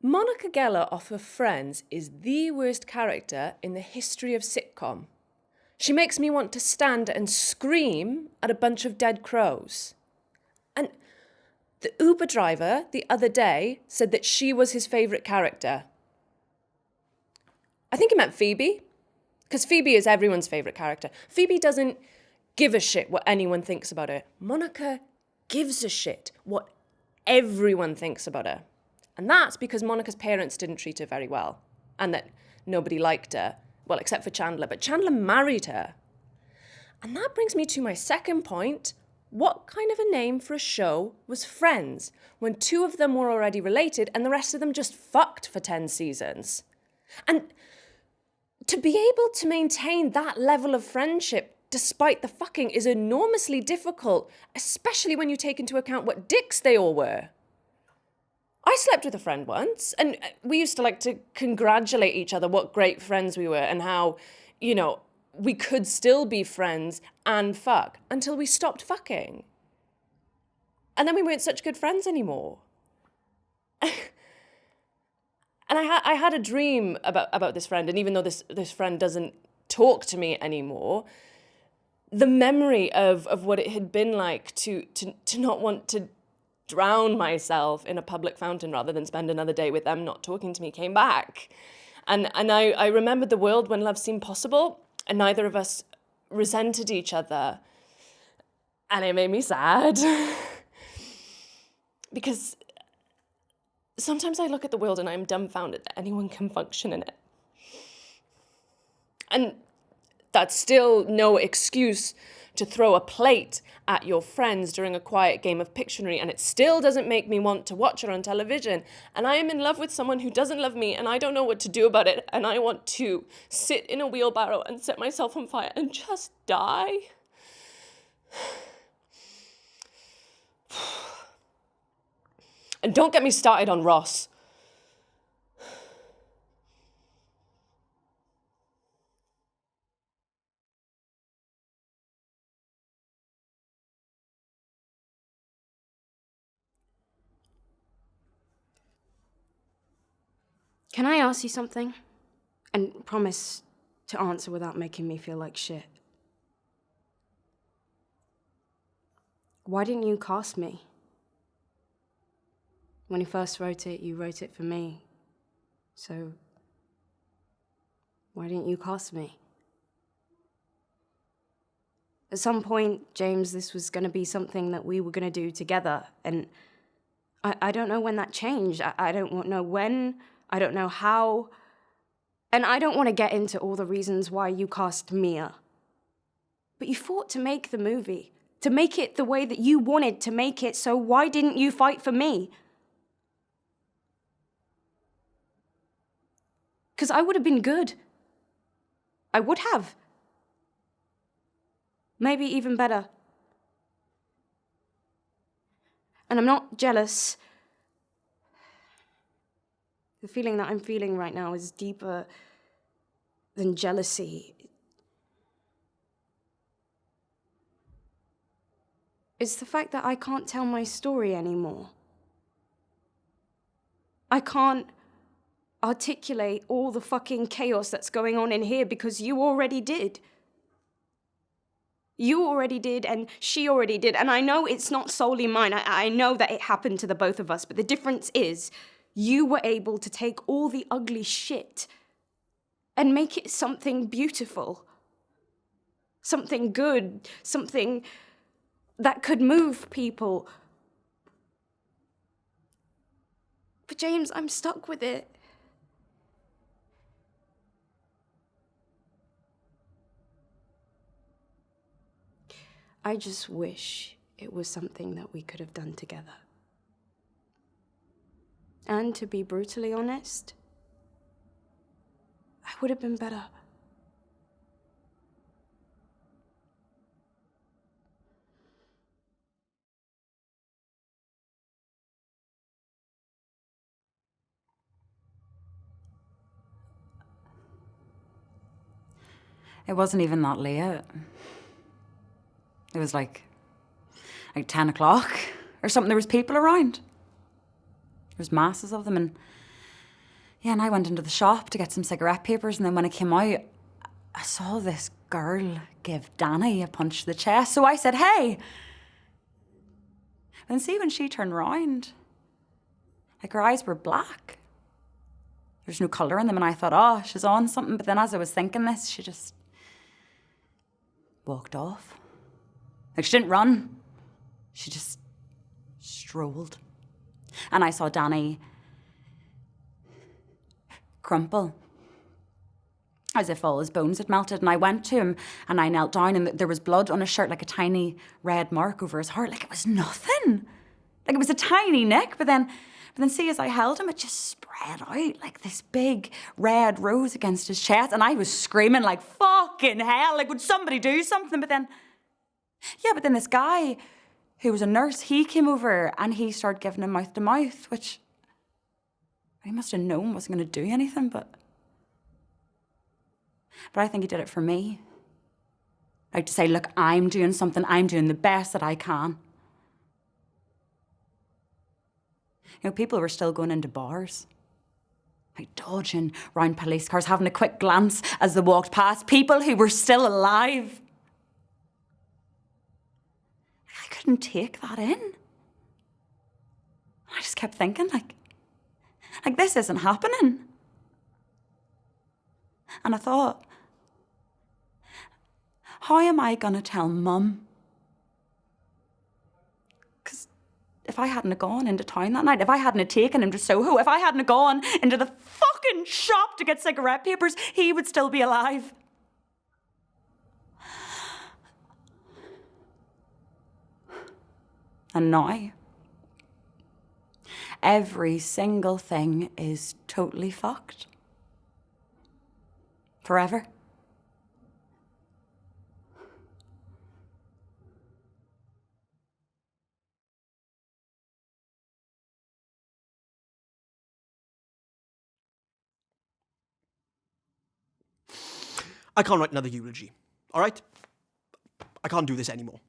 Monica Geller off of Friends is the worst character in the history of sitcom. She makes me want to stand and scream at a bunch of dead crows. And the Uber driver the other day said that she was his favourite character. I think he meant Phoebe, because Phoebe is everyone's favourite character. Phoebe doesn't give a shit what anyone thinks about her. Monica gives a shit what everyone thinks about her. And that's because Monica's parents didn't treat her very well, and that nobody liked her, well, except for Chandler, but Chandler married her. And that brings me to my second point. What kind of a name for a show was Friends, when two of them were already related and the rest of them just fucked for 10 seasons? And to be able to maintain that level of friendship despite the fucking is enormously difficult, especially when you take into account what dicks they all were. I slept with a friend once, and we used to like to congratulate each other what great friends we were and how, you know, we could still be friends and fuck until we stopped fucking. And then we weren't such good friends anymore. And I had a dream about this friend, and even though this friend doesn't talk to me anymore, the memory of what it had been like to not want to drown myself in a public fountain rather than spend another day with them not talking to me came back. And I remembered the world when love seemed possible and neither of us resented each other. And it made me sad. Because sometimes I look at the world and I'm dumbfounded that anyone can function in it. And that's still no excuse to throw a plate at your friends during a quiet game of Pictionary, and it still doesn't make me want to watch her on television. And I am in love with someone who doesn't love me, and I don't know what to do about it, and I want to sit in a wheelbarrow and set myself on fire and just die. And don't get me started on Ross. Can I ask you something? And promise to answer without making me feel like shit. Why didn't you cast me? When you first wrote it, you wrote it for me. So, why didn't you cast me? At some point, James, this was going to be something that we were going to do together. And I don't know when that changed. I don't know when. I don't know how. And I don't want to get into all the reasons why you cast Mia. But you fought to make the movie, to make it the way that you wanted to make it, so why didn't you fight for me? Because I would have been good. I would have. Maybe even better. And I'm not jealous. The feeling that I'm feeling right now is deeper than jealousy. It's the fact that I can't tell my story anymore. I can't articulate all the fucking chaos that's going on in here because you already did. You already did, and she already did. And I know it's not solely mine. I know that it happened to the both of us, but the difference is you were able to take all the ugly shit and make it something beautiful, something good, something that could move people. But James, I'm stuck with it. I just wish it was something that we could have done together. And to be brutally honest, I would have been better. It wasn't even that late. It was like 10 o'clock or something. There was people around. There was masses of them, and Yeah, and I went into the shop to get some cigarette papers, and then when I came out, I saw this girl give Danny a punch to the chest. So I said, hey. And see, when she turned round, like her eyes were black. There's no colour in them, and I thought, oh, she's on something. But then as I was thinking this, she just walked off. Like, she didn't run. She just strolled. And I saw Danny crumple, as if all his bones had melted. And I went to him and I knelt down, and there was blood on his shirt, like a tiny red mark over his heart. Like, it was nothing. Like, it was a tiny nick, but then see, as I held him, it just spread out like this big red rose against his chest. And I was screaming like, fucking hell, like, would somebody do something? But then this guy who was a nurse, he came over and he started giving him mouth to mouth, which he must have known wasn't going to do anything, but I think he did it for me. Like, to say, look, I'm doing something, I'm doing the best that I can. You know, people were still going into bars, like dodging round police cars, having a quick glance as they walked past. People who were still alive. I couldn't take that in. I just kept thinking, like this isn't happening. And I thought, how am I going to tell Mum? Because if I hadn't gone into town that night, if I hadn't taken him to Soho, if I hadn't gone into the fucking shop to get cigarette papers, he would still be alive. And now, every single thing is totally fucked. Forever. I can't write another eulogy, all right? I can't do this anymore.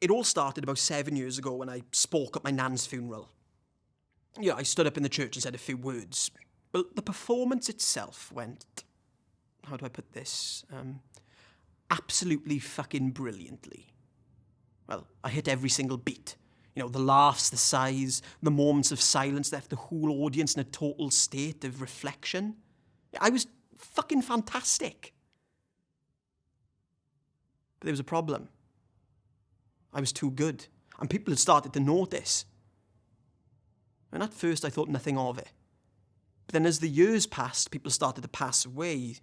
It all started about 7 years ago when I spoke at my nan's funeral. Yeah, I stood up in the church and said a few words. But the performance itself went, how do I put this? Absolutely fucking brilliantly. Well, I hit every single beat. You know, the laughs, the sighs, the moments of silence left the whole audience in a total state of reflection. I was fucking fantastic. But there was a problem. I was too good, and people had started to notice. And at first I thought nothing of it. But then as the years passed, people started to pass away,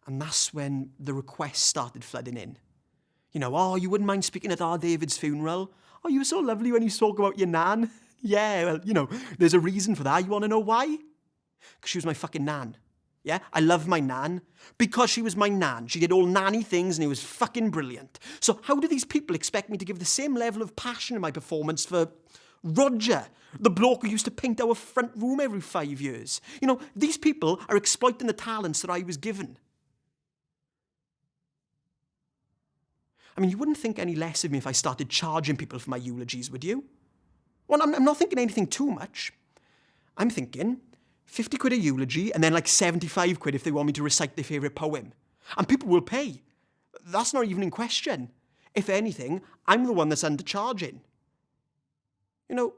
and that's when the requests started flooding in. You know, oh, you wouldn't mind speaking at our David's funeral? Oh, you were so lovely when you spoke about your nan. Yeah, well, you know, there's a reason for that. You want to know why? Because she was my fucking nan. Yeah, I love my nan because she was my nan. She did all nanny things and it was fucking brilliant. So how do these people expect me to give the same level of passion in my performance for Roger, the bloke who used to paint our front room every 5 years? You know, these people are exploiting the talents that I was given. I mean, you wouldn't think any less of me if I started charging people for my eulogies, would you? Well, I'm not thinking anything too much. I'm thinking 50 quid a eulogy, and then like 75 quid if they want me to recite their favourite poem. And people will pay. That's not even in question. If anything, I'm the one that's undercharging. You know,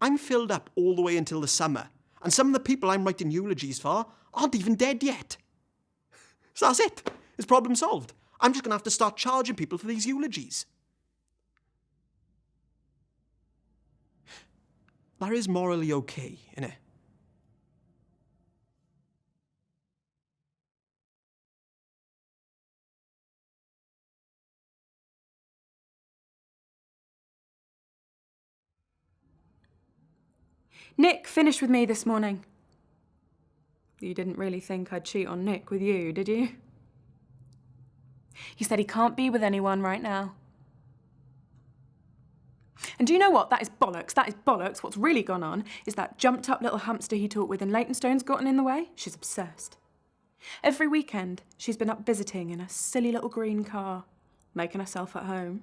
I'm filled up all the way until the summer, and some of the people I'm writing eulogies for aren't even dead yet. So that's it. It's problem solved. I'm just going to have to start charging people for these eulogies. That is morally okay, innit? Nick finished with me this morning. You didn't really think I'd cheat on Nick with you, did you? He said he can't be with anyone right now. And do you know what? That is bollocks. That is bollocks. What's really gone on is that jumped up little hamster he talked with in Leytonstone's gotten in the way. She's obsessed. Every weekend, she's been up visiting in a silly little green car, making herself at home.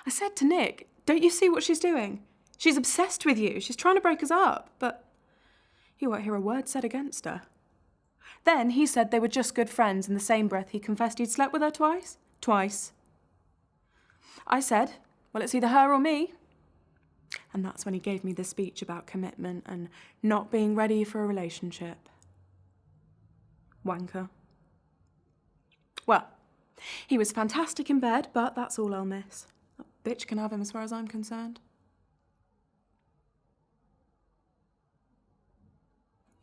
I said to Nick, don't you see what she's doing? She's obsessed with you. She's trying to break us up. But You won't hear a word said against her. Then he said they were just good friends. In the same breath, he confessed he'd slept with her twice. Twice. I said, well, it's either her or me. And that's when he gave me the speech about commitment and not being ready for a relationship. Wanker. Well, he was fantastic in bed, but that's all I'll miss. That bitch can have him as far as I'm concerned.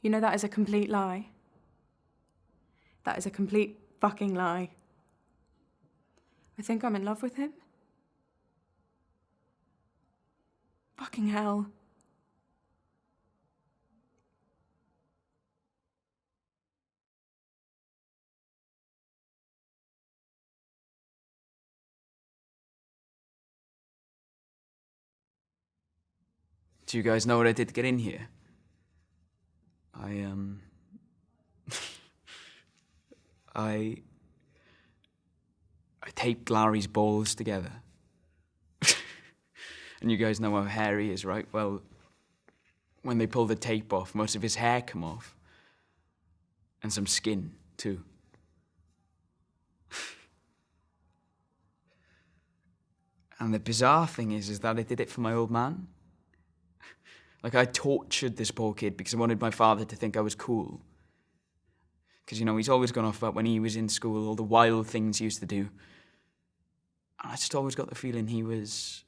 You know that is a complete lie. That is a complete fucking lie. I think I'm in love with him. Fucking hell. Do you guys know what I did to get in here? I taped Larry's balls together. And you guys know how hairy he is, right? Well, when they pull the tape off, most of his hair come off. And some skin, too. And the bizarre thing is that I did it for my old man. Like, I tortured this poor kid because I wanted my father to think I was cool. Because, you know, he's always gone off about when he was in school, all the wild things he used to do. And I just always got the feeling he was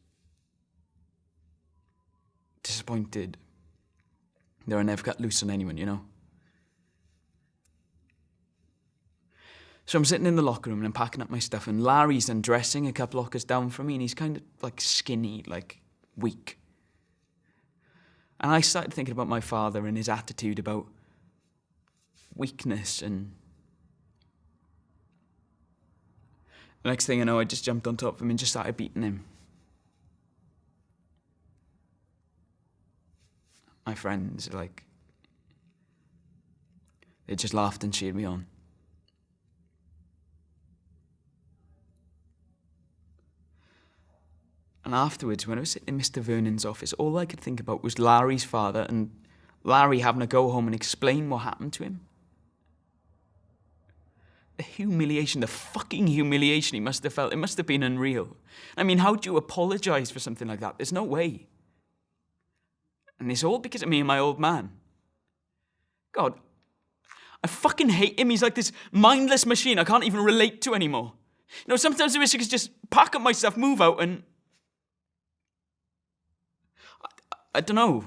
disappointed that I never got loose on anyone, you know? So I'm sitting in the locker room and I'm packing up my stuff, and Larry's undressing a couple lockers down from me, and he's kind of, like, skinny, like, weak. And I started thinking about my father and his attitude about weakness, and the next thing I know, I just jumped on top of him and just started beating him. My friends, like, they just laughed and cheered me on. And afterwards, when I was sitting in Mr. Vernon's office, all I could think about was Larry's father and Larry having to go home and explain what happened to him. The humiliation, the fucking humiliation he must have felt, it must have been unreal. I mean, how do you apologise for something like that? There's no way. And it's all because of me and my old man. God, I fucking hate him. He's like this mindless machine I can't even relate to anymore. You know, sometimes I wish I could just pack up my stuff, move out, and I don't know.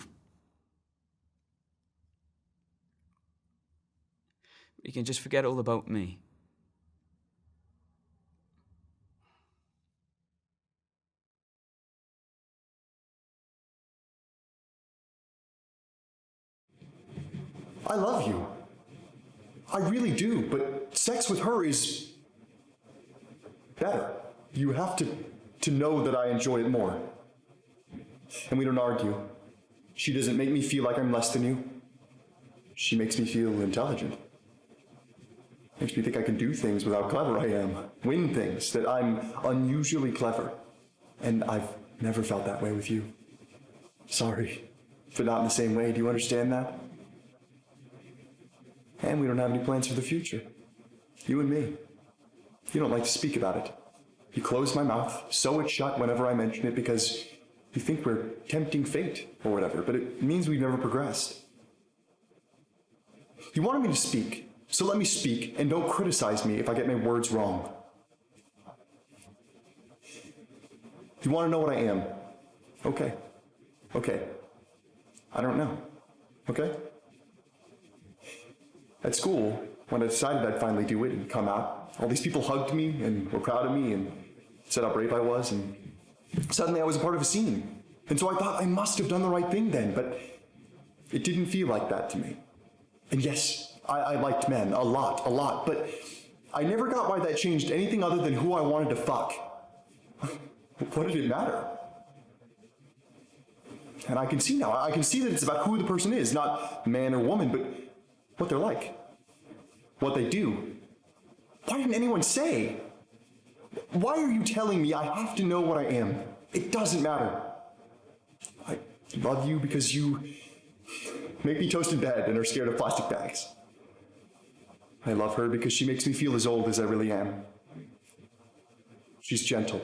You can just forget all about me. I love you. I really do, but sex with her is better. You have to know that I enjoy it more. And we don't argue. She doesn't make me feel like I'm less than you. She makes me feel intelligent. Makes me think I can do things with how clever I am. Win things, that I'm unusually clever. And I've never felt that way with you. Sorry, but not in the same way. Do you understand that? And we don't have any plans for the future. You and me. You don't like to speak about it. You close my mouth, sew it shut whenever I mention it because you think we're tempting fate or whatever, but it means we've never progressed. You wanted me to speak, so let me speak, and don't criticize me if I get my words wrong. You want to know what I am? Okay. Okay. I don't know. Okay? At school, when I decided I'd finally do it and come out, all these people hugged me and were proud of me and said how brave I was, and suddenly I was a part of a scene. And so I thought I must have done the right thing then, but it didn't feel like that to me. And yes, I liked men a lot, but I never got why that changed anything other than who I wanted to fuck. What did it matter? And I can see now, I can see that it's about who the person is, not man or woman, but what they're like, what they do. Why didn't anyone say? Why are you telling me I have to know what I am? It doesn't matter. I love you because you make me toast in bed and are scared of plastic bags. I love her because she makes me feel as old as I really am. She's gentle.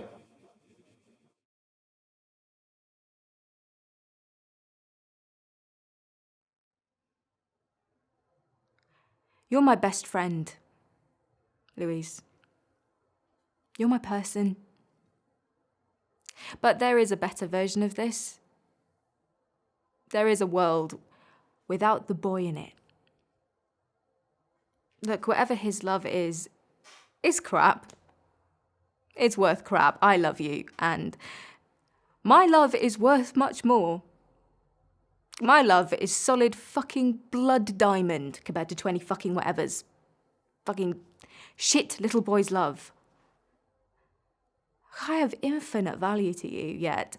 You're my best friend, Louise. You're my person. But there is a better version of this. There is a world without the boy in it. Look, whatever his love is crap. It's worth crap. I love you, and my love is worth much more. My love is solid fucking blood diamond compared to 20 fucking whatevers. Fucking shit little boy's love. I have infinite value to you, yet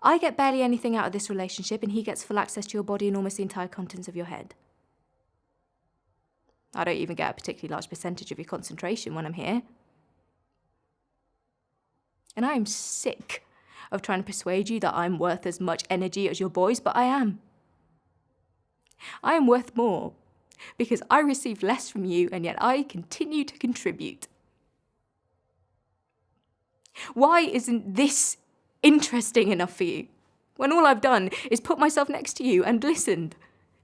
I get barely anything out of this relationship and he gets full access to your body and almost the entire contents of your head. I don't even get a particularly large percentage of your concentration when I'm here. And I am sick of trying to persuade you that I'm worth as much energy as your boys, but I am. I am worth more because I receive less from you and yet I continue to contribute. Why isn't this interesting enough for you when all I've done is put myself next to you and listened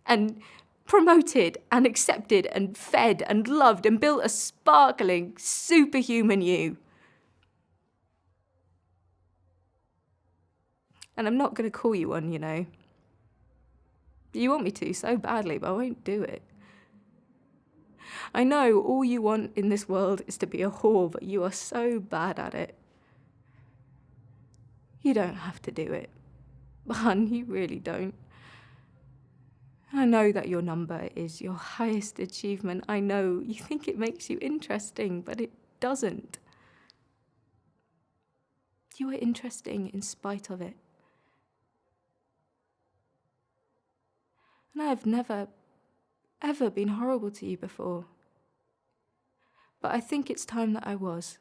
and promoted and accepted and fed and loved and built a sparkling, superhuman you? And I'm not going to call you one, you know. You want me to so badly, but I won't do it. I know all you want in this world is to be a whore, but you are so bad at it. You don't have to do it. Hun, you really don't. I know that your number is your highest achievement. I know you think it makes you interesting, but it doesn't. You are interesting in spite of it. And I have never, ever been horrible to you before. But I think it's time that I was.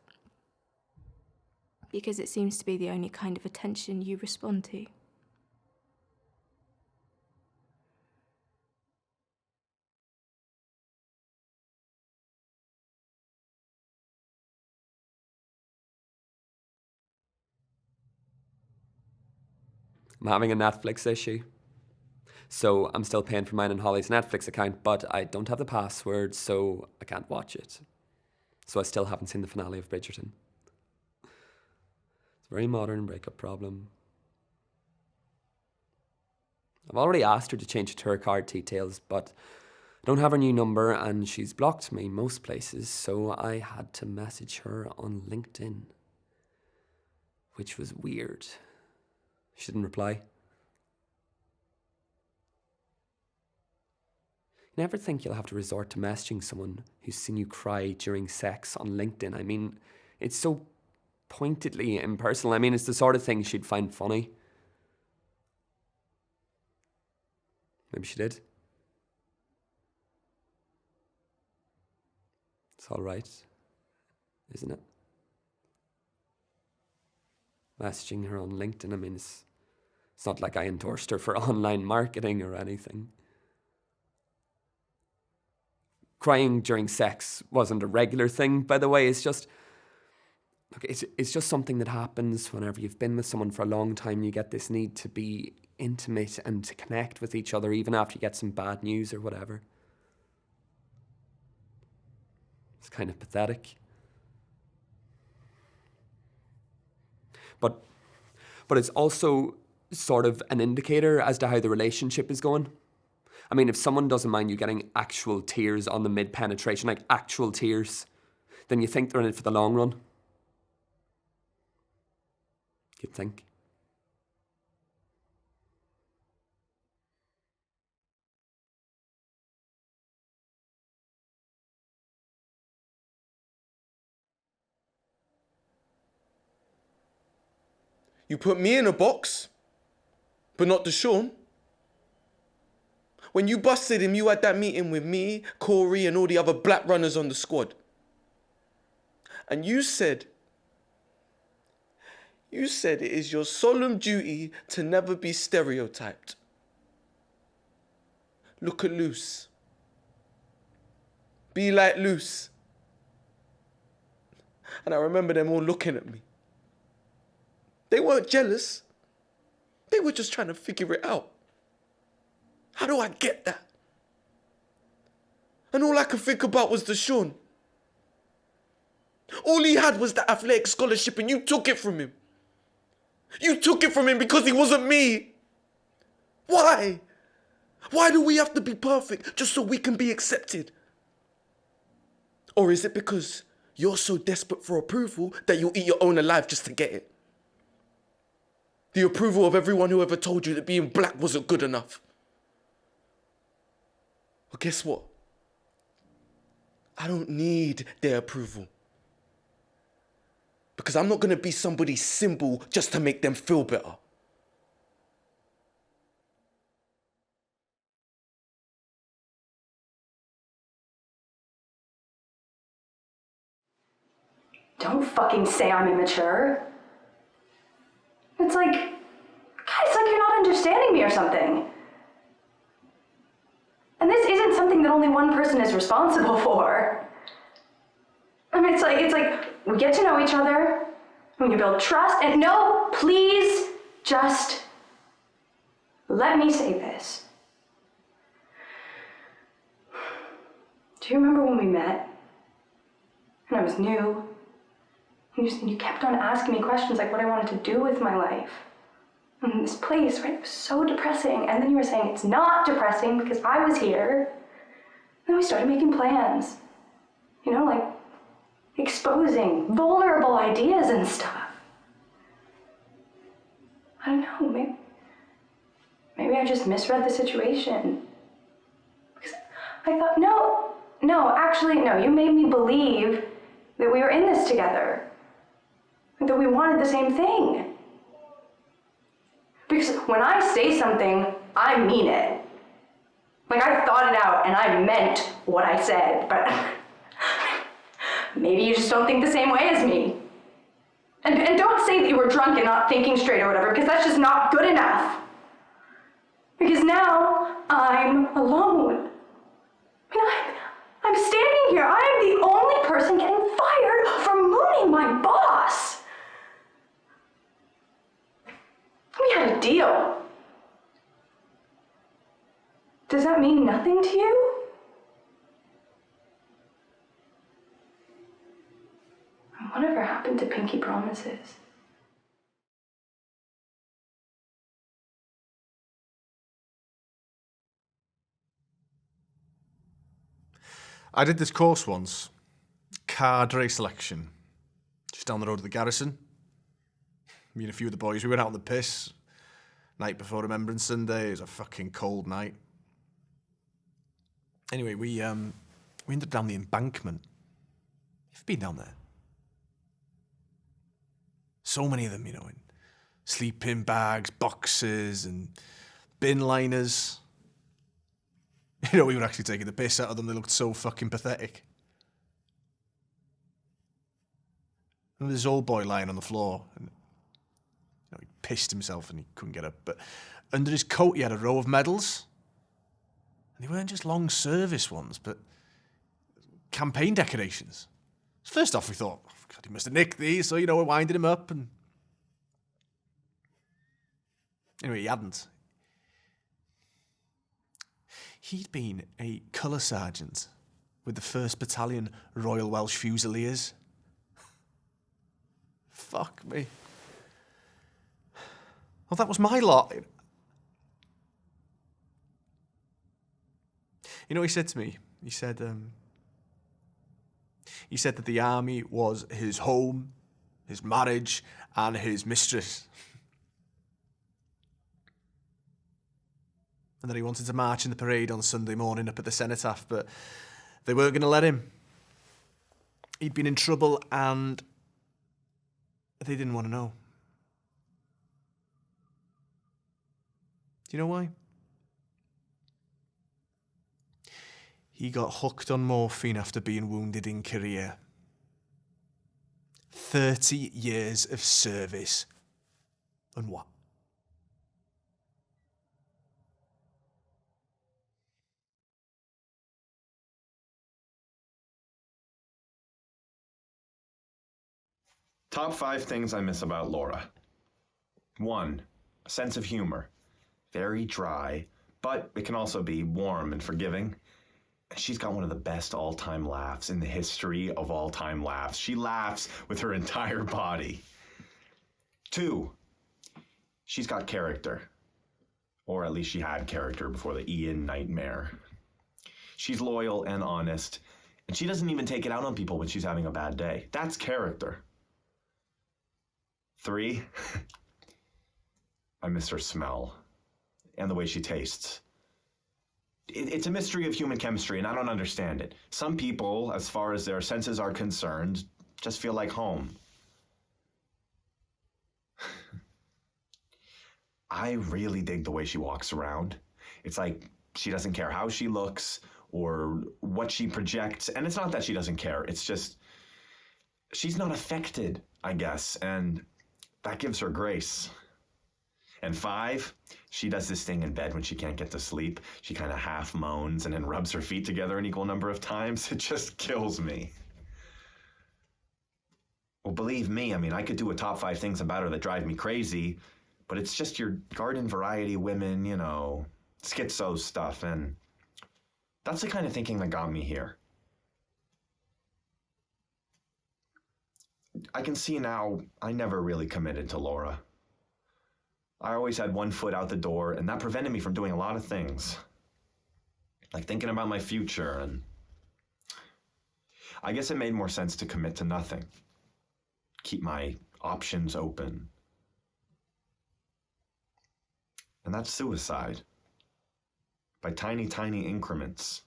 Because it seems to be the only kind of attention you respond to. I'm having a Netflix issue. So I'm still paying for mine and Holly's Netflix account, but I don't have the password, so I can't watch it. So I still haven't seen the finale of Bridgerton. It's a very modern breakup problem. I've already asked her to change it to her card details, but I don't have her new number and she's blocked me most places, so I had to message her on LinkedIn. Which was weird. She didn't reply. You never think you'll have to resort to messaging someone who's seen you cry during sex on LinkedIn. I mean, it's so pointedly impersonal. I mean, it's the sort of thing she'd find funny. Maybe she did. It's all right, isn't it? Messaging her on LinkedIn, I mean, it's not like I endorsed her for online marketing or anything. Crying during sex wasn't a regular thing, by the way. It's just, look, it's just something that happens whenever you've been with someone for a long time. You get this need to be intimate and to connect with each other, even after you get some bad news or whatever. It's kind of pathetic. But it's also sort of an indicator as to how the relationship is going. I mean, if someone doesn't mind you getting actual tears on the mid-penetration, like actual tears, then you think they're in it for the long run. You'd think. You put me in a box, but not Deshaun. When you busted him, you had that meeting with me, Corey, and all the other black runners on the squad. And you said it is your solemn duty to never be stereotyped. look at Luce. Be like Luce. And I remember them all looking at me. They weren't jealous. They were just trying to figure it out. How do I get that? And all I could think about was the Sean. All he had was the athletic scholarship and you took it from him. You took it from him because he wasn't me. Why? Why do we have to be perfect just so we can be accepted? Or is it because you're so desperate for approval that you'll eat your own alive just to get it? The approval of everyone who ever told you that being black wasn't good enough. Well, guess what? I don't need their approval. Because I'm not going to be somebody's symbol just to make them feel better. Don't fucking say I'm immature. It's like, guys, like you're not understanding me or something. And this isn't something that only one person is responsible for. I mean, it's like we get to know each other, and we build trust, and no, please, just let me say this. Do you remember when we met? And I was new. And you kept on asking me questions like what I wanted to do with my life. And this place, right, it was so depressing. And then you were saying it's not depressing because I was here. And then we started making plans. You know, like exposing vulnerable ideas and stuff. I don't know, maybe I just misread the situation. Because I thought, no, actually, no, you made me believe that we were in this together. That we wanted the same thing. Because when I say something, I mean it. Like I thought it out and I meant what I said, but maybe you just don't think the same way as me. And don't say that you were drunk and not thinking straight or whatever, because that's just not good enough. Because now I'm alone. I mean, I'm standing here. I am the only person getting fired for mooning my boss. We had a deal. Does that mean nothing to you? And whatever happened to pinky promises? I did this course once, card race selection, just down the road to the Garrison. Me and a few of the boys, we went out on the piss, night before Remembrance Sunday. It was a fucking cold night. Anyway, we ended down the embankment. You've been down there? So many of them, you know, in sleeping bags, boxes, and bin liners. You know, we were actually taking the piss out of them. They looked so fucking pathetic. And this old boy lying on the floor, and you know, he pissed himself and he couldn't get up. But under his coat, he had a row of medals. And they weren't just long service ones, but campaign decorations. First off, we thought, oh, God, he must have nicked these, so, you know, we winded him up. And anyway, he hadn't. He'd been a colour sergeant with the 1st Battalion Royal Welsh Fusiliers. Fuck me. Well, that was my lot. You know what he said to me? He said that the army was his home, his marriage, and his mistress. And that he wanted to march in the parade on Sunday morning up at the cenotaph, but they weren't going to let him. He'd been in trouble and they didn't want to know. Do you know why? He got hooked on morphine after being wounded in Korea. 30 years of service. And what? Top 5 things I miss about Laura. 1, a sense of humor. Very dry, but it can also be warm and forgiving. And she's got one of the best all-time laughs in the history of all-time laughs. She laughs with her entire body. 2, she's got character. Or at least she had character before the Ian nightmare. She's loyal and honest, and she doesn't even take it out on people when she's having a bad day. That's character. 3, I miss her smell and the way she tastes. It's a mystery of human chemistry, and I don't understand it. Some people, as far as their senses are concerned, just feel like home. I really dig the way she walks around. It's like she doesn't care how she looks or what she projects. And it's not that she doesn't care. It's just she's not affected, I guess. And that gives her grace. And 5, she does this thing in bed when she can't get to sleep. She kind of half moans and then rubs her feet together an equal number of times. It just kills me. Well, believe me, I mean, I could do a top 5 things about her that drive me crazy, but it's just your garden variety women, you know, schizo stuff, and that's the kind of thinking that got me here. I can see now I never really committed to Laura. I always had one foot out the door, and that prevented me from doing a lot of things. Like thinking about my future, and I guess it made more sense to commit to nothing. Keep my options open. And that's suicide. By tiny, tiny increments.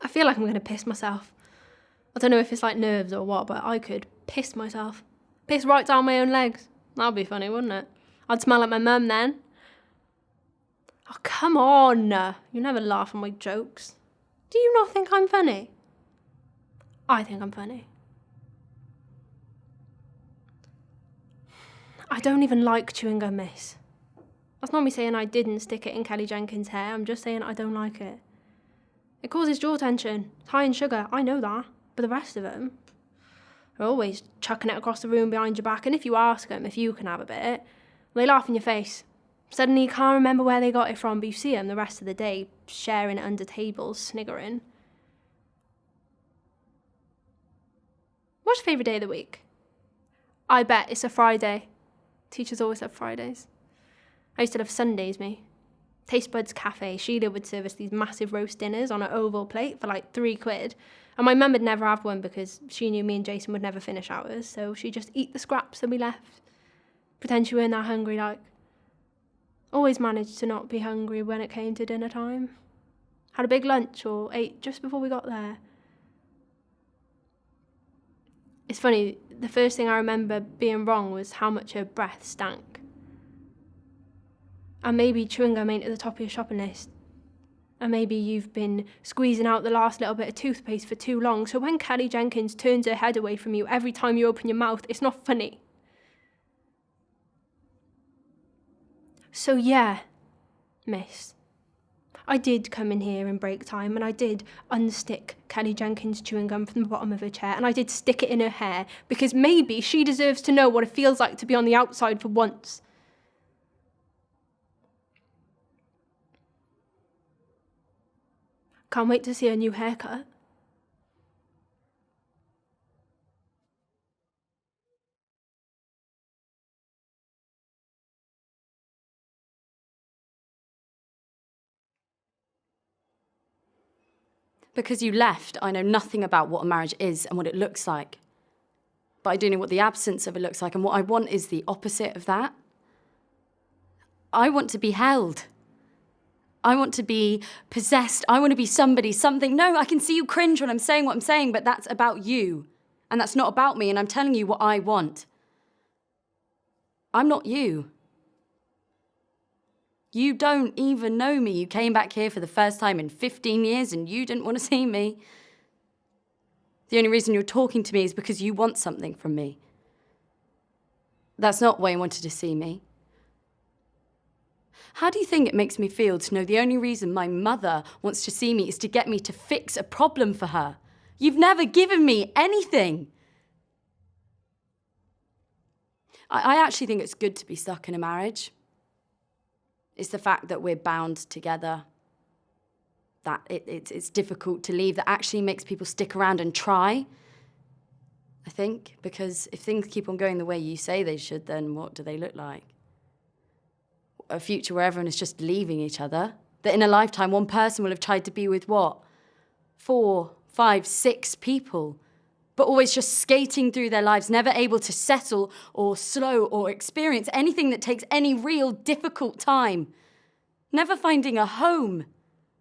I feel like I'm going to piss myself. I don't know if it's like nerves or what, but I could piss myself. Piss right down my own legs. That'd be funny, wouldn't it? I'd smell like my mum then. Oh, come on. You never laugh at my jokes. Do you not think I'm funny? I think I'm funny. I don't even like chewing gum, miss. That's not me saying I didn't stick it in Kelly Jenkins' hair. I'm just saying I don't like it. It causes jaw tension. It's high in sugar. I know that. But the rest of them are always chucking it across the room behind your back. And if you ask them if you can have a bit, they laugh in your face. Suddenly you can't remember where they got it from, but you see them the rest of the day sharing it under tables, sniggering. What's your favourite day of the week? I bet it's a Friday. Teachers always have Fridays. I used to love Sundays, me. Taste Buds Cafe, Sheila would serve us these massive roast dinners on an oval plate for like £3. And my mum would never have one because she knew me and Jason would never finish ours, so she'd just eat the scraps that we left. Pretend she weren't that hungry, like. Always managed to not be hungry when it came to dinner time. Had a big lunch or ate just before we got there. It's funny, the first thing I remember being wrong was how much her breath stank. And maybe chewing gum ain't at the top of your shopping list. And maybe you've been squeezing out the last little bit of toothpaste for too long, so when Kelly Jenkins turns her head away from you every time you open your mouth, it's not funny. So yeah, miss, I did come in here in break time and I did unstick Kelly Jenkins' chewing gum from the bottom of her chair and I did stick it in her hair because maybe she deserves to know what it feels like to be on the outside for once. Can't wait to see her new haircut. Because you left, I know nothing about what a marriage is and what it looks like. But I do know what the absence of it looks like, and what I want is the opposite of that. I want to be held. I want to be possessed. I want to be somebody, something. No, I can see you cringe when I'm saying what I'm saying, but that's about you. And that's not about me, and I'm telling you what I want. I'm not you. You don't even know me. You came back here for the first time in 15 years and you didn't want to see me. The only reason you're talking to me is because you want something from me. That's not why you wanted to see me. How do you think it makes me feel to know the only reason my mother wants to see me is to get me to fix a problem for her? You've never given me anything. I actually think it's good to be stuck in a marriage. It's the fact that we're bound together, that it's difficult to leave, that actually makes people stick around and try, I think, because if things keep on going the way you say they should, then what do they look like? A future where everyone is just leaving each other, that in a lifetime one person will have tried to be with what? 4, 5, 6 people, but always just skating through their lives, never able to settle or slow or experience anything that takes any real difficult time. Never finding a home,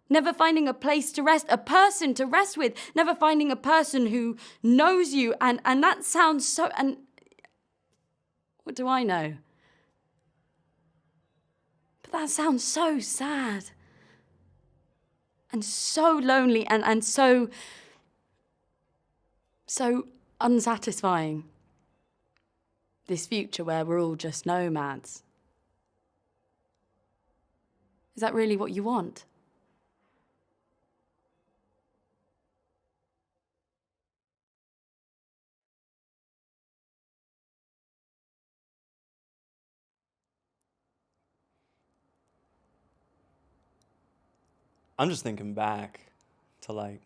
never finding a place to rest, a person to rest with, never finding a person who knows you. And that sounds so, and what do I know? But that sounds so sad and so lonely and so unsatisfying. This future where we're all just nomads. Is that really what you want? I'm just thinking back to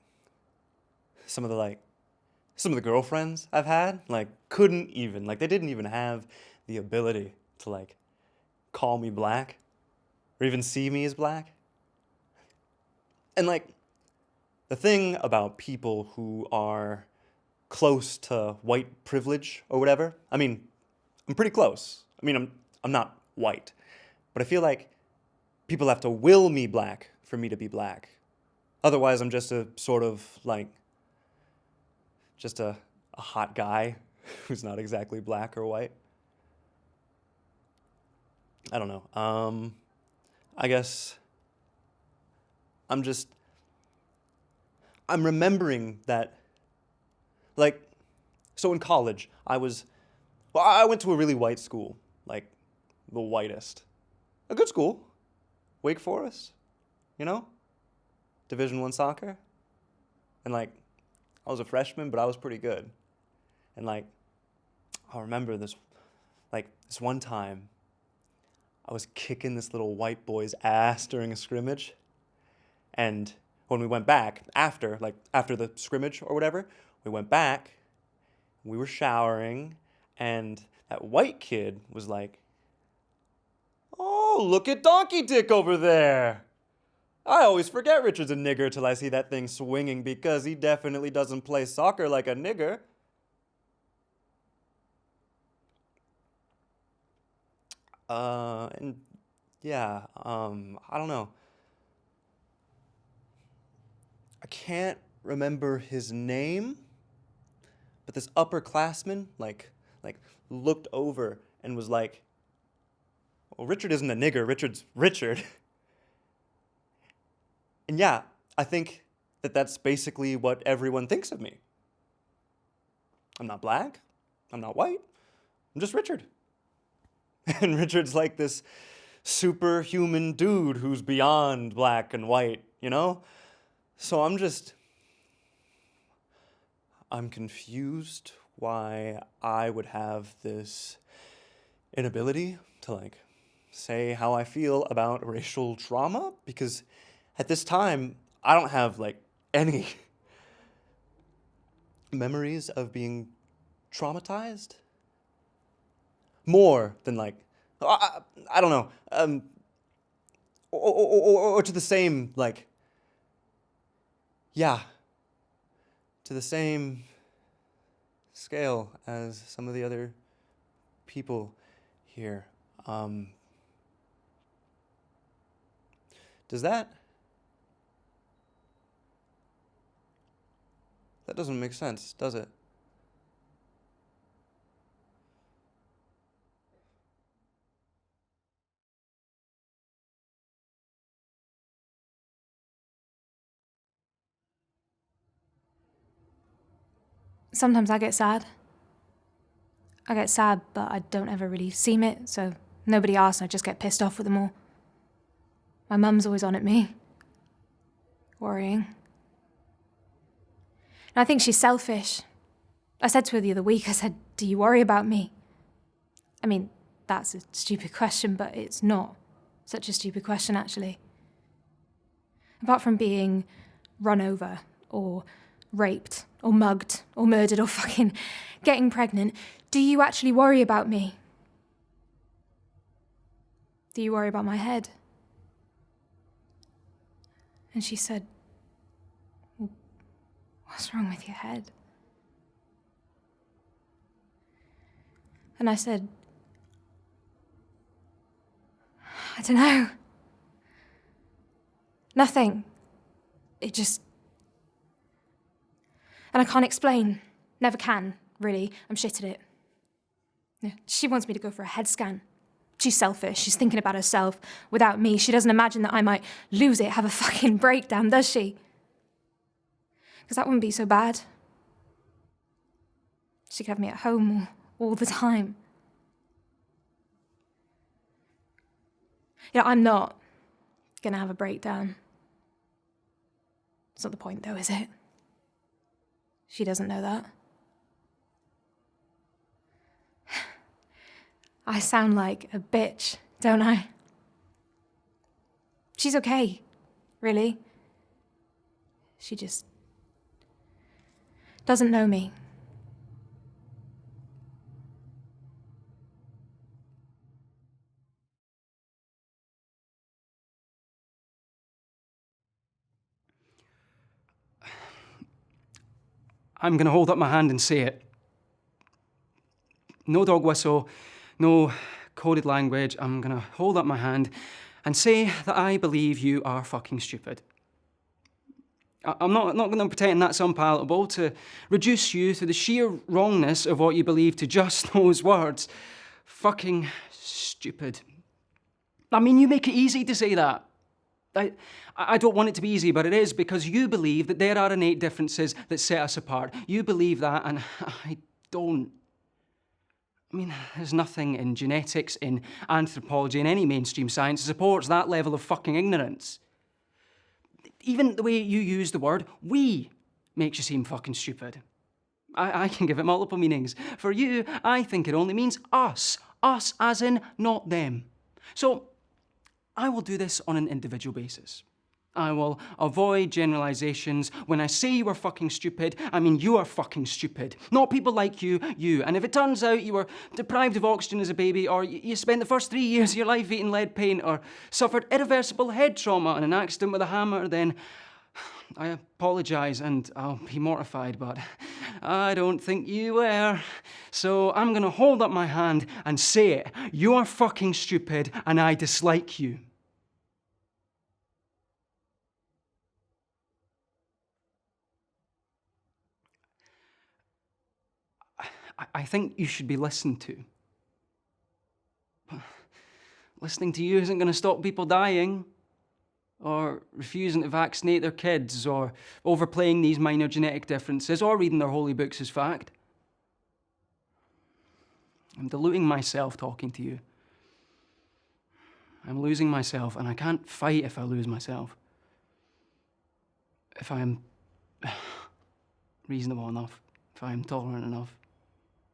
some of the girlfriends I've had, they didn't even have the ability to call me black or even see me as black. And the thing about people who are close to white privilege or whatever, I mean, I'm pretty close. I mean, I'm not white, but I feel like people have to will me black for me to be black. Otherwise, I'm just a sort of just a hot guy who's not exactly black or white. I don't know. I guess I'm remembering that, so in college, I went to a really white school, the whitest. A good school. Wake Forest, Division I soccer. And I was a freshman, but I was pretty good. And I remember this one time, I was kicking this little white boy's ass during a scrimmage. And when we went back, after the scrimmage or whatever, we went back, we were showering, and that white kid was like, "Oh, look at Donkey Dick over there. I always forget Richard's a nigger till I see that thing swinging because he definitely doesn't play soccer like a nigger." And yeah, I don't know. I can't remember his name, but this upperclassman, looked over and was like, "Well, Richard isn't a nigger, Richard's Richard." And yeah, I think that that's basically what everyone thinks of me. I'm not black, I'm not white, I'm just Richard. And Richard's like this superhuman dude who's beyond black and white, So I'm confused why I would have this inability to say how I feel about racial trauma, because at this time, I don't have any memories of being traumatized. More than I don't know, or to the same, to the same scale as some of the other people here. Does that doesn't make sense, does it? Sometimes I get sad. But I don't ever really seem it, so nobody asks and I just get pissed off with them all. My mum's always on at me, worrying. And I think she's selfish. I said to her the other week, I said, do you worry about me? I mean, that's a stupid question, but it's not such a stupid question, actually. Apart from being run over, or raped, or mugged, or murdered, or fucking getting pregnant, do you actually worry about me? Do you worry about my head? And she said, well, what's wrong with your head? And I said, I don't know. Nothing. It just... And I can't explain. Never can, really. I'm shit at it. Yeah. She wants me to go for a head scan. She's selfish. She's thinking about herself. Without me, she doesn't imagine that I might lose it, have a fucking breakdown, does she? Because that wouldn't be so bad. She could have me at home all the time. You know, I'm not gonna have a breakdown. It's not the point, though, is it? She doesn't know that. I sound like a bitch, don't I? She's okay, really. She just doesn't know me. I'm going to hold up my hand and say it. No dog whistle, no coded language. I'm going to hold up my hand and say that I believe you are fucking stupid. I'm not going to pretend that's unpalatable, to reduce you to the sheer wrongness of what you believe to just those words. Fucking stupid. I mean, you make it easy to say that. I don't want it to be easy, but it is, because you believe that there are innate differences that set us apart. You believe that, and I don't. I mean, there's nothing in genetics, in anthropology, in any mainstream science that supports that level of fucking ignorance. Even the way you use the word "we" makes you seem fucking stupid. I can give it multiple meanings. For you, I think it only means us. Us as in not them. So, I will do this on an individual basis. I will avoid generalizations. When I say you are fucking stupid, I mean you are fucking stupid. Not people like you. And if it turns out you were deprived of oxygen as a baby, or you spent the first 3 years of your life eating lead paint, or suffered irreversible head trauma in an accident with a hammer, then I apologize and I'll be mortified, but I don't think you were. So I'm going to hold up my hand and say it. You are fucking stupid and I dislike you. I think you should be listened to. Listening to you isn't going to stop people dying, or refusing to vaccinate their kids, or overplaying these minor genetic differences, or reading their holy books as fact. I'm deluding myself talking to you. I'm losing myself, and I can't fight if I lose myself. If I am reasonable enough, if I am tolerant enough,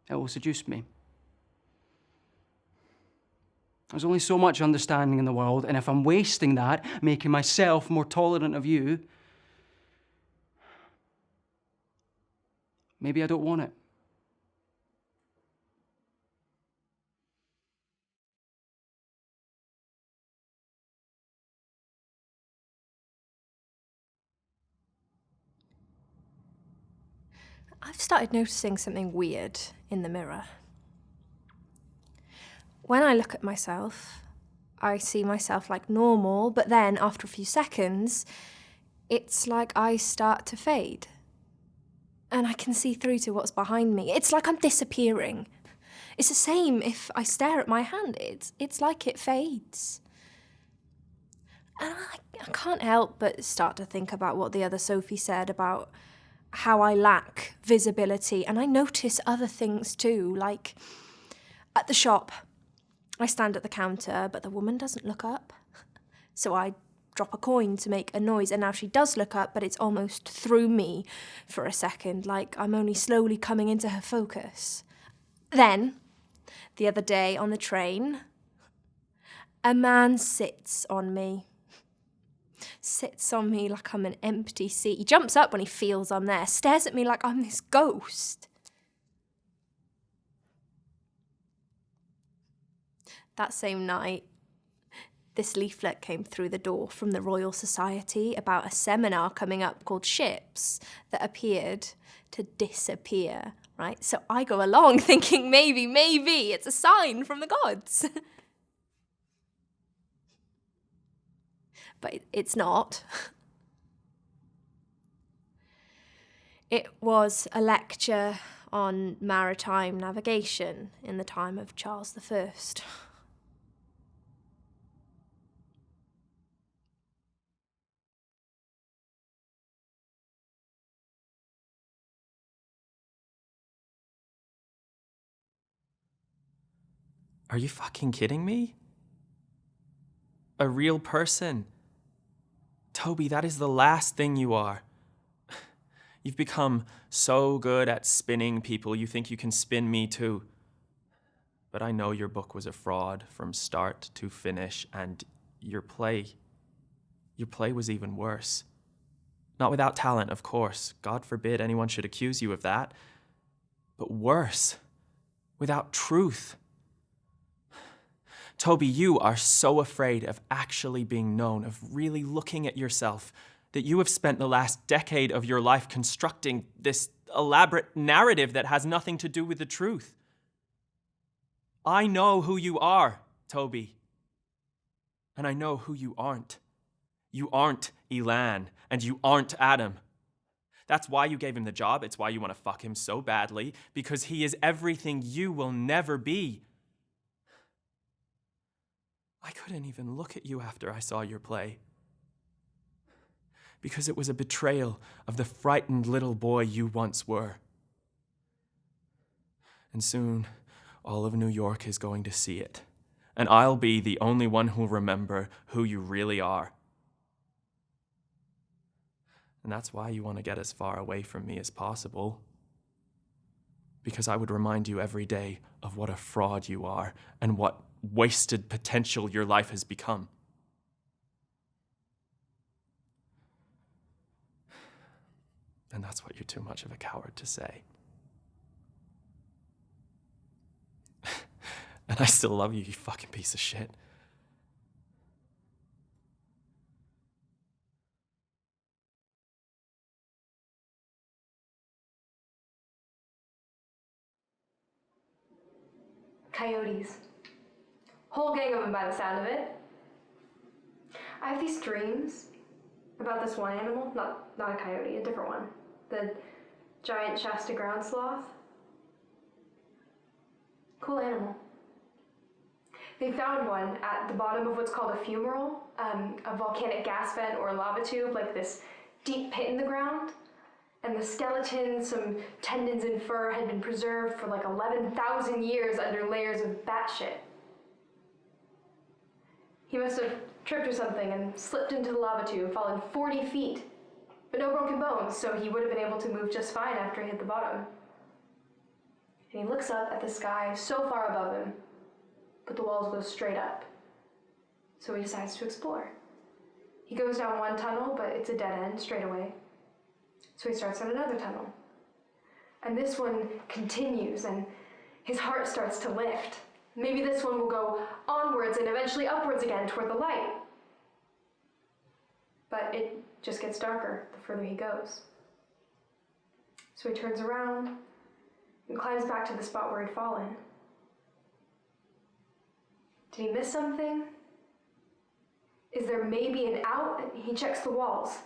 it will seduce me. There's only so much understanding in the world, and if I'm wasting that, making myself more tolerant of you, maybe I don't want it. I've started noticing something weird in the mirror. When I look at myself, I see myself like normal, but then after a few seconds, it's like I start to fade. And I can see through to what's behind me. It's like I'm disappearing. It's the same if I stare at my hand. It's like it fades. And I can't help but start to think about what the other Sophie said about how I lack visibility. And I notice other things too, like at the shop, I stand at the counter, but the woman doesn't look up. So I drop a coin to make a noise, and now she does look up, but it's almost through me for a second, like I'm only slowly coming into her focus. Then, the other day on the train, a man sits on me. Sits on me like I'm an empty seat. He jumps up when he feels I'm there, stares at me like I'm this ghost. That same night, this leaflet came through the door from the Royal Society about a seminar coming up called Ships that appeared to disappear, right? So I go along thinking maybe it's a sign from the gods. But it's not. It was a lecture on maritime navigation in the time of Charles I. Are you fucking kidding me? A real person. Toby, that is the last thing you are. You've become so good at spinning people, you think you can spin me too. But I know your book was a fraud from start to finish, and your play was even worse. Not without talent, of course. God forbid anyone should accuse you of that. But worse, without truth. Toby, you are so afraid of actually being known, of really looking at yourself, that you have spent the last decade of your life constructing this elaborate narrative that has nothing to do with the truth. I know who you are, Toby. And I know who you aren't. You aren't Elan, and you aren't Adam. That's why you gave him the job. It's why you want to fuck him so badly, because he is everything you will never be. I couldn't even look at you after I saw your play, because it was a betrayal of the frightened little boy you once were. And soon, all of New York is going to see it, and I'll be the only one who'll remember who you really are. And that's why you want to get as far away from me as possible, because I would remind you every day of what a fraud you are and what wasted potential your life has become. And that's what you're too much of a coward to say. And I still love you, you fucking piece of shit. Coyotes. Whole gang of them by the sound of it. I have these dreams about this one animal, not a coyote, a different one. The giant Shasta ground sloth. Cool animal. They found one at the bottom of what's called a fumarole, a volcanic gas vent or a lava tube, like this deep pit in the ground. And the skeleton, some tendons and fur had been preserved for like 11,000 years under layers of bat shit. He must have tripped or something and slipped into the lava tube, fallen 40 feet, but no broken bones, so he would have been able to move just fine after he hit the bottom. And he looks up at the sky so far above him, but the walls go straight up. So he decides to explore. He goes down one tunnel, but it's a dead end straight away. So he starts on another tunnel. And this one continues, and his heart starts to lift. Maybe this one will go onwards and eventually upwards again toward the light. But it just gets darker the further he goes. So he turns around and climbs back to the spot where he'd fallen. Did he miss something? Is there maybe an out? He checks the walls.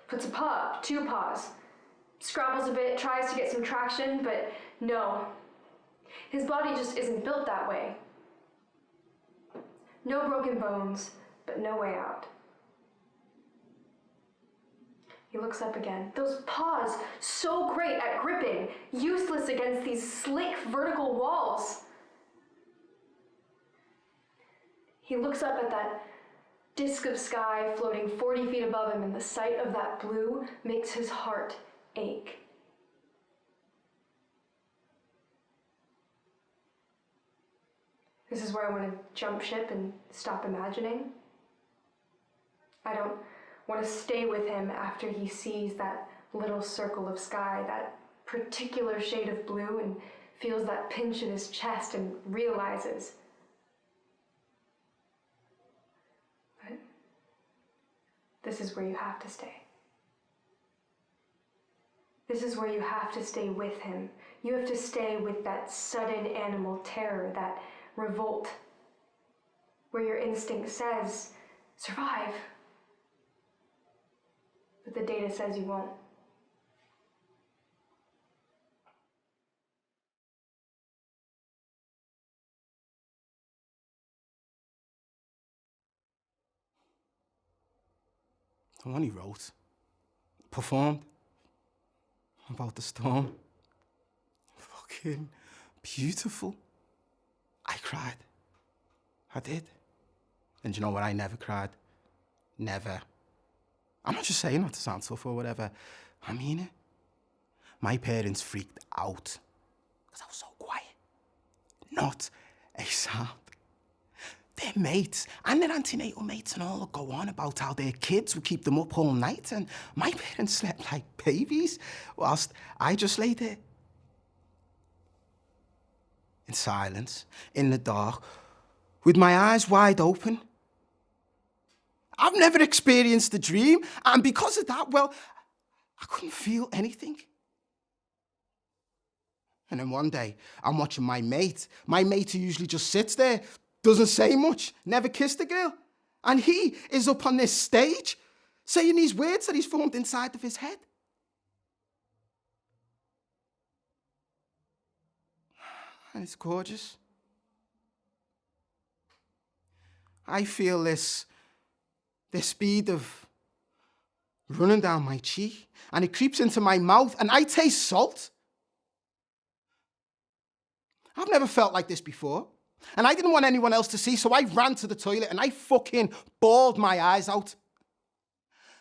Puts a paw up, 2 paws. Scrabbles a bit, tries to get some traction, but no. His body just isn't built that way. No broken bones, but no way out. He looks up again. Those paws, so great at gripping, useless against these slick vertical walls. He looks up at that disk of sky floating 40 feet above him, and the sight of that blue makes his heart ache. This is where I want to jump ship and stop imagining. I don't want to stay with him after he sees that little circle of sky, that particular shade of blue, and feels that pinch in his chest and realizes. But this is where you have to stay. This is where you have to stay with him. You have to stay with that sudden animal terror, that revolt, where your instinct says, survive. But the data says you won't. I only wrote, performed about the storm. Fucking beautiful. I cried. I did. And you know what? I never cried. Never. I'm not just saying not to sound tough or whatever. I mean it. My parents freaked out because I was so quiet. Not a sound. Their mates and their antenatal mates and all would go on about how their kids would keep them up all night, and my parents slept like babies whilst I just lay there. In silence, in the dark, with my eyes wide open. I've never experienced a dream, and because of that, well, I couldn't feel anything. And then one day, I'm watching my mate who usually just sits there, doesn't say much, never kissed a girl. And he is up on this stage saying these words that he's formed inside of his head. And it's gorgeous. I feel this speed of running down my cheek, and it creeps into my mouth, and I taste salt. I've never felt like this before. And I didn't want anyone else to see, so I ran to the toilet and I fucking bawled my eyes out.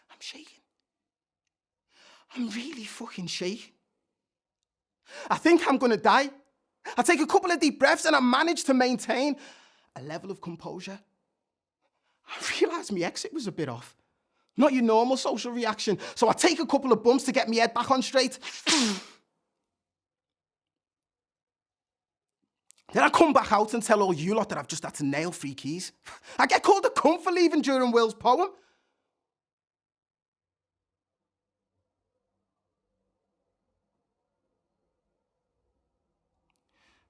I'm shaking. I'm really fucking shaking. I think I'm gonna die. I take a couple of deep breaths and I manage to maintain a level of composure. I realised my exit was a bit off. Not your normal social reaction. So I take a couple of bumps to get my head back on straight. Then I come back out and tell all you lot that I've just had to nail 3 keys. I get called a cunt for leaving during Will's poem.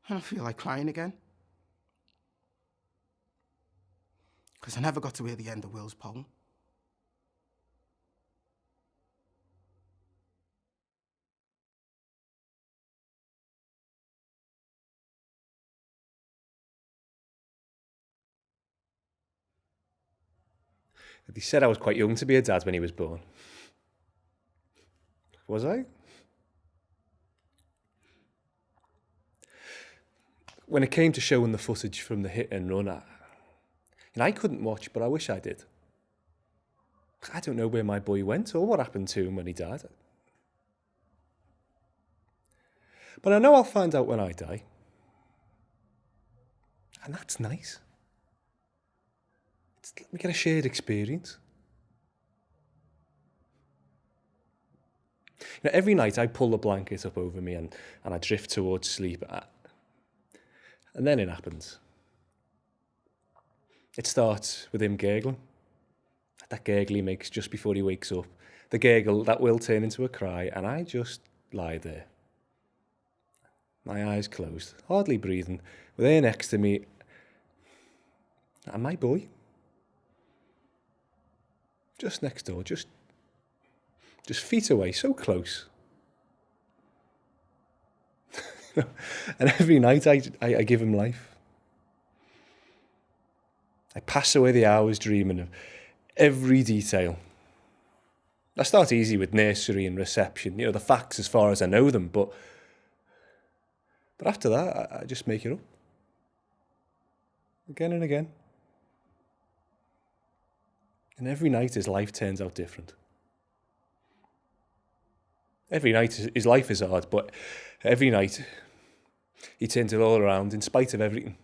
And I feel like crying again. Because I never got to hear the end of Will's poem. He said I was quite young to be a dad when he was born. Was I? When it came to showing the footage from the hit and run, I couldn't watch, but I wish I did. I don't know where my boy went or what happened to him when he died. But I know I'll find out when I die. And that's nice. We get a shared experience. You know, every night I pull the blanket up over me and I drift towards sleep. And then it happens. It starts with him gurgling. That gurgle he makes just before he wakes up. The gurgle that will turn into a cry, and I just lie there. My eyes closed, hardly breathing, with her next to me, and my boy. Just next door, just feet away, so close. And every night I give him life. I pass away the hours dreaming of every detail. I start easy with nursery and reception, you know, the facts as far as I know them, but after that, I just make it up. Again and again. And every night his life turns out different. Every night his life is hard, but every night he turns it all around in spite of everything.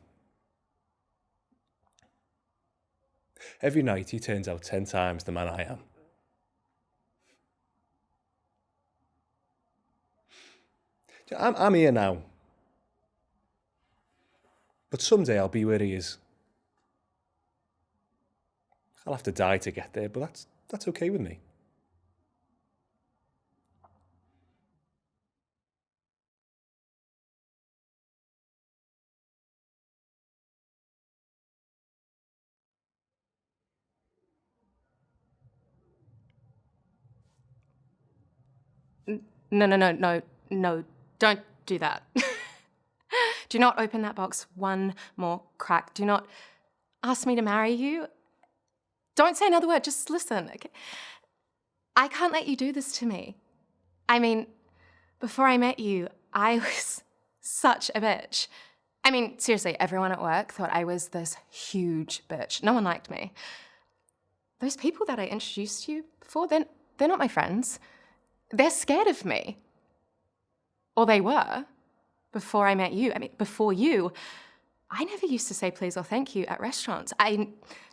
Every night he turns out 10 times the man I am. I'm here now. But someday I'll be where he is. I'll have to die to get there, but that's okay with me. No, don't do that. Do not open that box one more crack. Do not ask me to marry you. Don't say another word, just listen, okay? I can't let you do this to me. I mean, before I met you, I was such a bitch. I mean, seriously, everyone at work thought I was this huge bitch. No one liked me. Those people that I introduced you before, they're not my friends. They're scared of me. Or they were, before I met you. I mean, before you, I never used to say please or thank you at restaurants. I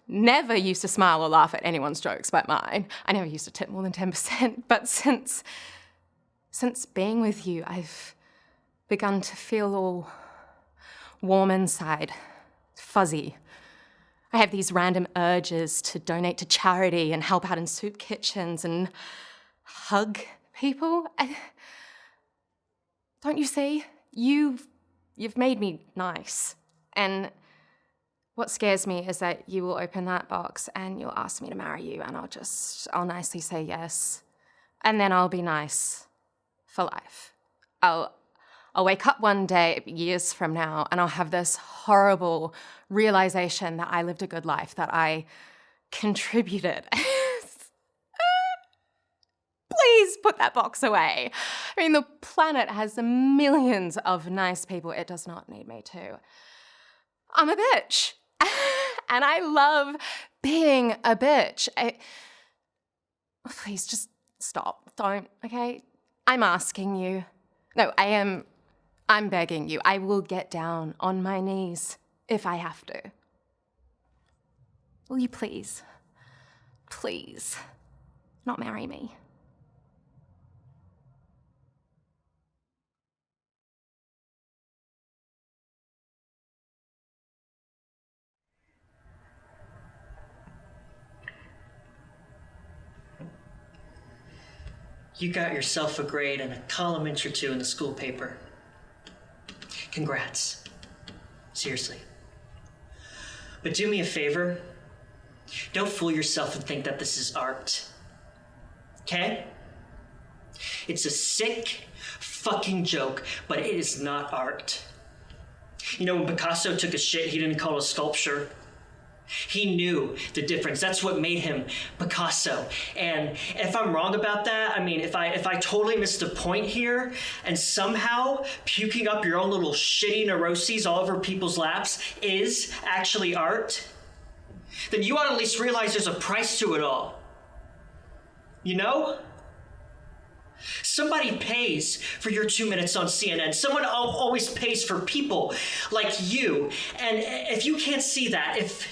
never used to smile or laugh at anyone's jokes but mine. I never used to tip more than 10%. But since being with you, I've begun to feel all warm inside, fuzzy. I have these random urges to donate to charity and help out in soup kitchens and hug people. Don't you see? You've made me nice. And what scares me is that you will open that box and you'll ask me to marry you, and I'll nicely say yes. And then I'll be nice for life. I'll wake up one day, years from now, and I'll have this horrible realization that I lived a good life, that I contributed. Please put that box away. I mean, the planet has millions of nice people. It does not need me to. I'm a bitch. And I love being a bitch. Please, just stop. Don't, okay? I'm asking you. No, I'm begging you. I will get down on my knees if I have to. Will you please not marry me? You got yourself a grade and a column inch or two in the school paper. Congrats. Seriously. But do me a favor. Don't fool yourself and think that this is art. Okay? It's a sick fucking joke, but it is not art. You know, when Picasso took a shit, he didn't call it a sculpture. He knew the difference. That's what made him Picasso. And if I'm wrong about that, I mean, if I totally missed the point here, and somehow puking up your own little shitty neuroses all over people's laps is actually art, then you ought to at least realize there's a price to it all. You know? Somebody pays for your 2 minutes on CNN. Someone always pays for people like you. And if you can't see that, if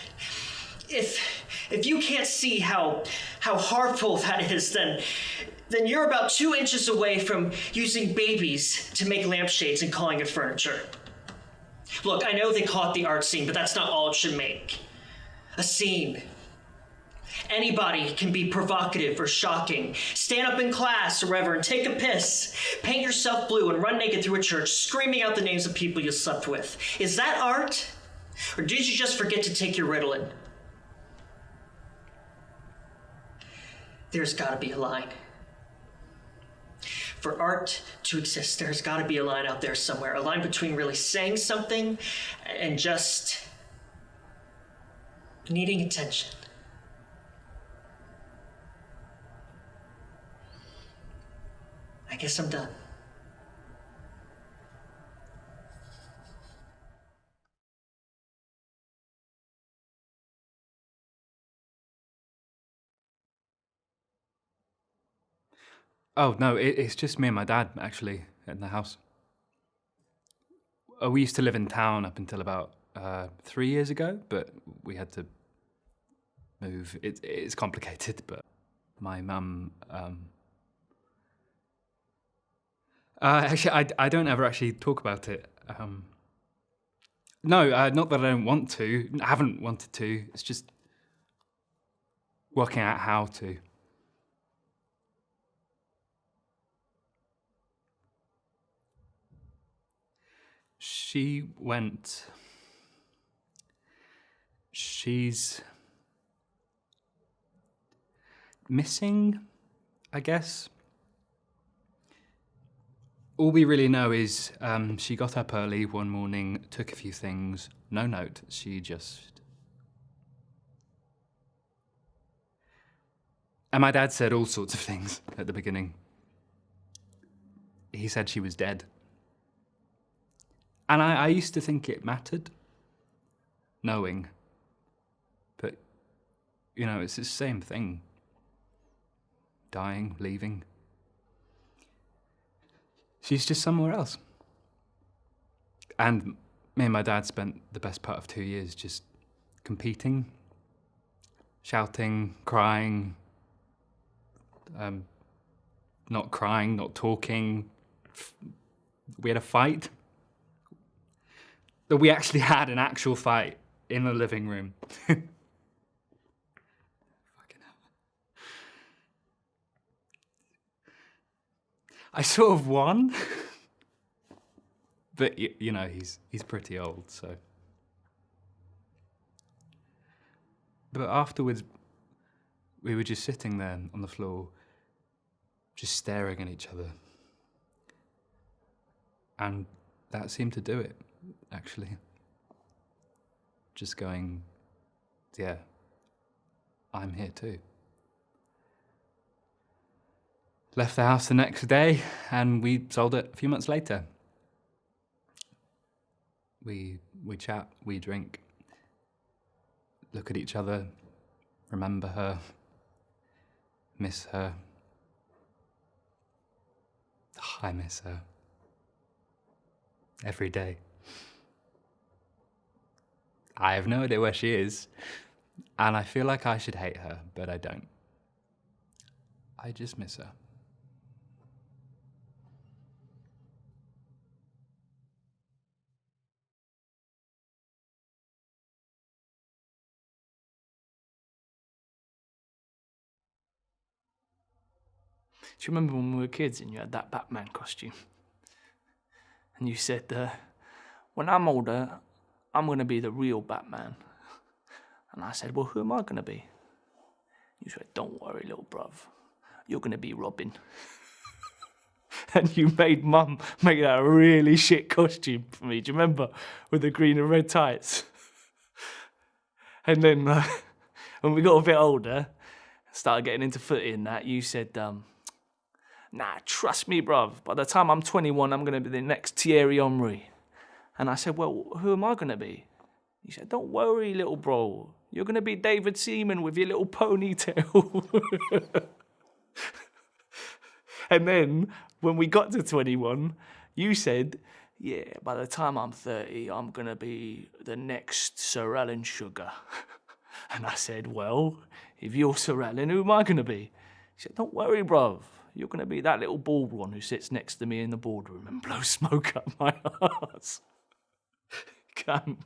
you can't see how harmful that is, then you're about 2 inches away from using babies to make lampshades and calling it furniture. Look, I know they call it the art scene, but that's not all it should make. A scene. Anybody can be provocative or shocking. Stand up in class or wherever and take a piss. Paint yourself blue and run naked through a church, screaming out the names of people you slept with. Is that art? Or did you just forget to take your Ritalin? There's gotta be a line. For art to exist, there's gotta be a line out there somewhere. A line between really saying something and just needing attention. I guess I'm done. Oh, no, it's just me and my dad, actually, in the house. We used to live in town up until about 3 years ago, but we had to move. It's complicated, but my mum... actually, I don't ever actually talk about it. No, not that I don't want to. I haven't wanted to. It's just working out how to. She went... She's... missing, I guess. All we really know is she got up early one morning, took a few things, no note, she just... And my dad said all sorts of things at the beginning. He said she was dead. And I used to think it mattered, knowing. But, you know, it's the same thing. Dying, leaving. She's just somewhere else. And me and my dad spent the best part of 2 years just competing, shouting, crying, not crying, not talking. We had a fight. That we actually had an actual fight in the living room. Fucking hell. I sort of won. But, you know, he's pretty old, so. But afterwards, we were just sitting there on the floor, just staring at each other. And that seemed to do it, actually. Just going, yeah, I'm here too. Left the house the next day, and we sold it a few months later. We chat, we drink, look at each other, remember her, miss her. I miss her. Every day. I have no idea where she is, and I feel like I should hate her, but I don't. I just miss her. Do you remember when we were kids and you had that Batman costume? And you said, when I'm older, I'm going to be the real Batman. And I said, well, who am I going to be? You said, don't worry, little bruv. You're going to be Robin. And you made Mum make that really shit costume for me. Do you remember? With the green and red tights. And then when we got a bit older, started getting into footy and that, you said, nah, trust me, bruv. By the time I'm 21, I'm going to be the next Thierry Henry. And I said, well, who am I going to be? You said, don't worry, little bro. You're going to be David Seaman with your little ponytail. And then, when we got to 21, you said, yeah, by the time I'm 30, I'm going to be the next Sir Alan Sugar. And I said, well, if you're Sir Alan, who am I going to be? He said, don't worry, bruv. You're going to be that little bald one who sits next to me in the boardroom and blows smoke up my arse. Cunt.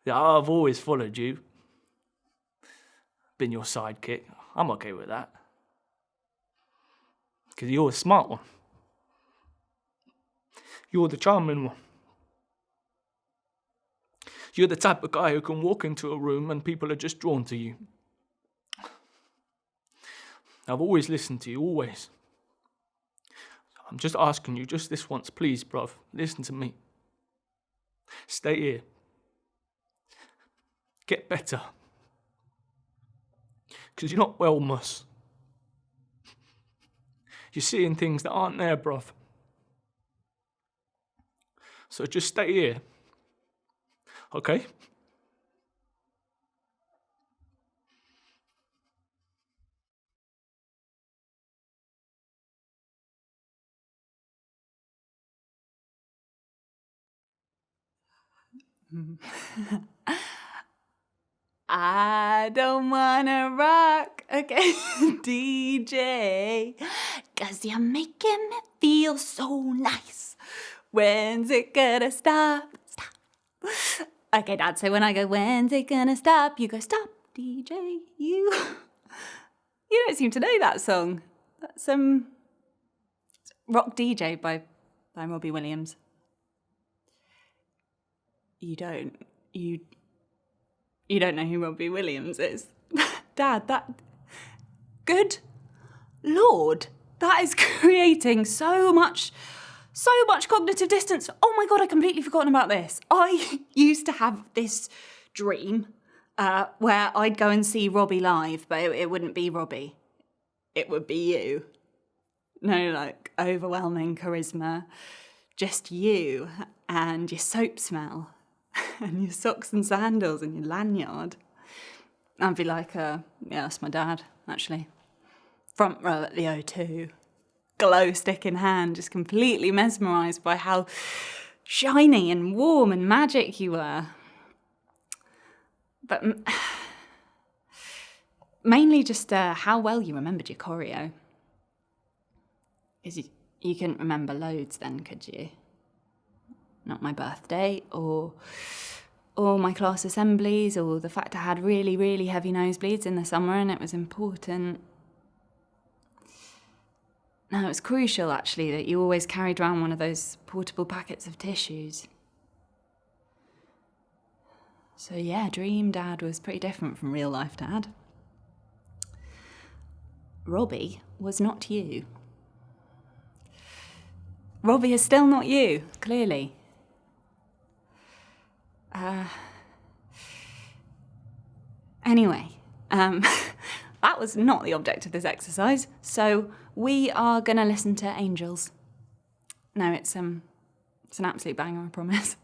Yeah, I've always followed you. Been your sidekick. I'm okay with that. Because you're a smart one. You're the charming one. You're the type of guy who can walk into a room and people are just drawn to you. I've always listened to you, always. I'm just asking you just this once, please, bruv. Listen to me. Stay here. Get better. Because you're not well, Mus. You're seeing things that aren't there, bruv. So just stay here. Okay? I don't wanna rock again, DJ, 'cause you're making me feel so nice. When's it gonna stop? Stop. Okay, Dad, so when I go, when's it gonna stop? You go, stop, DJ, you. You don't seem to know that song. That's Rock DJ by Robbie Williams. You don't know who Robbie Williams is? Dad, that... Good Lord, that is creating so much cognitive distance. Oh my God, I completely forgotten about this. I used to have this dream where I'd go and see Robbie live, but it wouldn't be Robbie. It would be you. No, like, overwhelming charisma. Just you and your soap smell and your socks and sandals and your lanyard. I'd be like, yeah, that's my dad, actually. Front row at the O2. Glow stick in hand, just completely mesmerised by how shiny and warm and magic you were. But mainly just how well you remembered your choreo. Because you couldn't remember loads then, could you? Not my birthday, or my class assemblies, or the fact I had really, really heavy nosebleeds in the summer and it was important. No, it was crucial, actually, that you always carried around one of those portable packets of tissues. So yeah, Dream Dad was pretty different from real life Dad. Robbie was not you. Robbie is still not you, clearly. Anyway, that was not the object of this exercise, so we are gonna listen to Angels. No, it's an absolute banger, I promise.